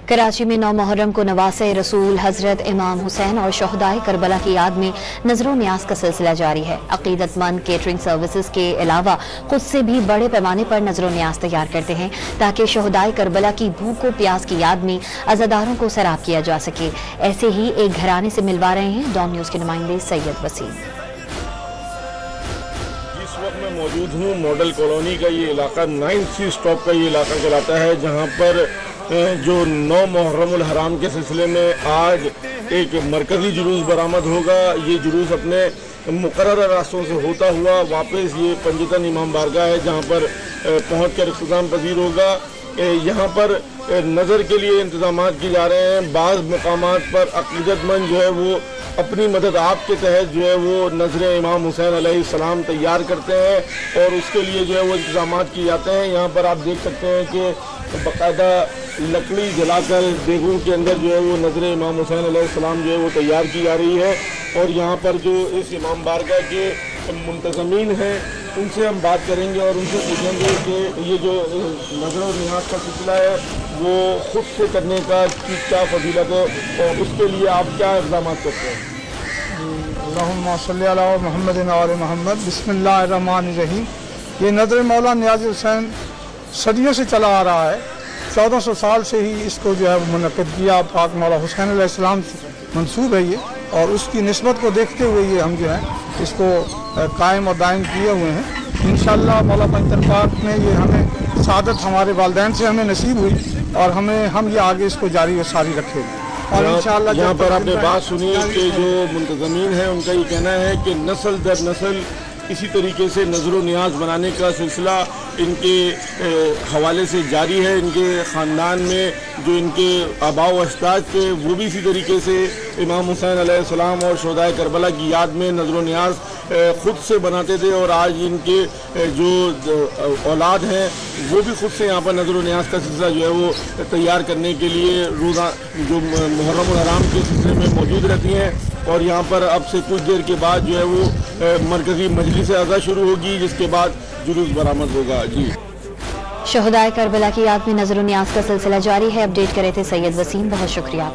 कराची में 9 मुहर्रम को नवासे रसूल हजरत इमाम हुसैन और शहदाए करबला की याद में नजरों न्याज का सिलसिला जारी है। अकीदतमंद केटरिंग सर्विसेज के अलावा खुद से भी बड़े पैमाने पर नजरों न्याज तैयार करते हैं ताकि शहदाए करबला की भूख व प्यास की याद में अज़ादारों को सराब किया जा सके। ऐसे ही एक घराने से मिलवा रहे हैं डॉन न्यूज़ के नुमाइंदे सैयद वसीम। इस वक्त मैं मौजूद हूँ मॉडल कॉलोनी का ये इलाका 9C स्टॉप का ये इलाका कहलाता है, जहाँ पर जो 9 मुहर्रमुल हराम के सिलसिले में आज एक मरकज़ी जुलूस बरामद होगा। ये जुलूस अपने मुकर्रर रास्तों से होता हुआ वापस ये पंजतन इमाम बारगाह है, जहाँ पर पहुँच कर इख्तिताम पजीर होगा। यहाँ पर नज़र के लिए इंतजाम किए जा रहे हैं। बाज़ मकामात पर अक़ीदतमंद जो है वो अपनी मदद आपके तहत जो है वो नज़र इमाम हुसैन अलैहिस्सलाम तैयार करते हैं और उसके लिए जो है वो इंतजाम किए जाते हैं। यहाँ पर आप देख सकते हैं कि बाकायदा लकड़ी जलाकर देगों के अंदर जो है वो नज़र इमाम हुसैन अलैहिस्सलाम जो है वो तैयार की जा रही है। और यहाँ पर जो इस इमाम बारगाह के मुंतज़मीन हैं उनसे हम बात करेंगे और उनसे पूछेंगे कि ये जो नज़र और नियाज़ का सिलसिला है वो खुद से करने का क्या फजीलत है और उसके लिए आप क्या इक़दाम करते हैं? अल्लाहुम्मा सल्ली अला मुहम्मद व आले मुहम्मद। बिस्मिल्लाहिर्रहमानिर्रहीम। ये नज़र मौला नियाज़ हुसैन सदियों से चला आ रहा है। 1400 साल से ही इसको जो है वो मुनक़्क़िद किया। पाक मौला हुसैन अलैहिस्सलाम मंसूब है ये, और उसकी निस्बत को देखते हुए ये हम जो है इसको कायम और दायम किए हुए हैं। इंशाअल्लाह मौला पंजतन पाक ने ये हमें सादत हमारे वालिदैन से हमें नसीब हुई और हम ये आगे इसको जारी व सारी रखेंगे। और इंशाअल्लाह यहाँ पर आपने बात सुनी कि जो मुंतज़मीन है उनका ये कहना है कि नस्ल दर नस्ल इसी तरीके से नज़र नियाज बनाने का सिलसिला इनके हवाले से जारी है। इनके ख़ानदान में जो इनके आबा व अजदाद थे वो भी इसी तरीके से इमाम हुसैन अलैहिस्सलाम और शहदाए करबला की याद में नज़र नियाज ख़ुद से बनाते थे और आज इनके जो औलाद हैं वो भी खुद से यहाँ पर नज़र नियाज का सिलसिला जो है वो तैयार करने के लिए रोज़ा जो मुहर्रमुल हराम के सिलसिले में मौजूद रहती हैं। और यहाँ पर अब से कुछ देर के बाद जो है वो मरकज़ी मजलिस अज़ा शुरू होगी, जिसके बाद जुलूस बरामद होगा। जी, शहदाए करबला की याद में नजर नियाज का सिलसिला जारी है। अपडेट करे थे सैयद वसीम, बहुत शुक्रिया आपका।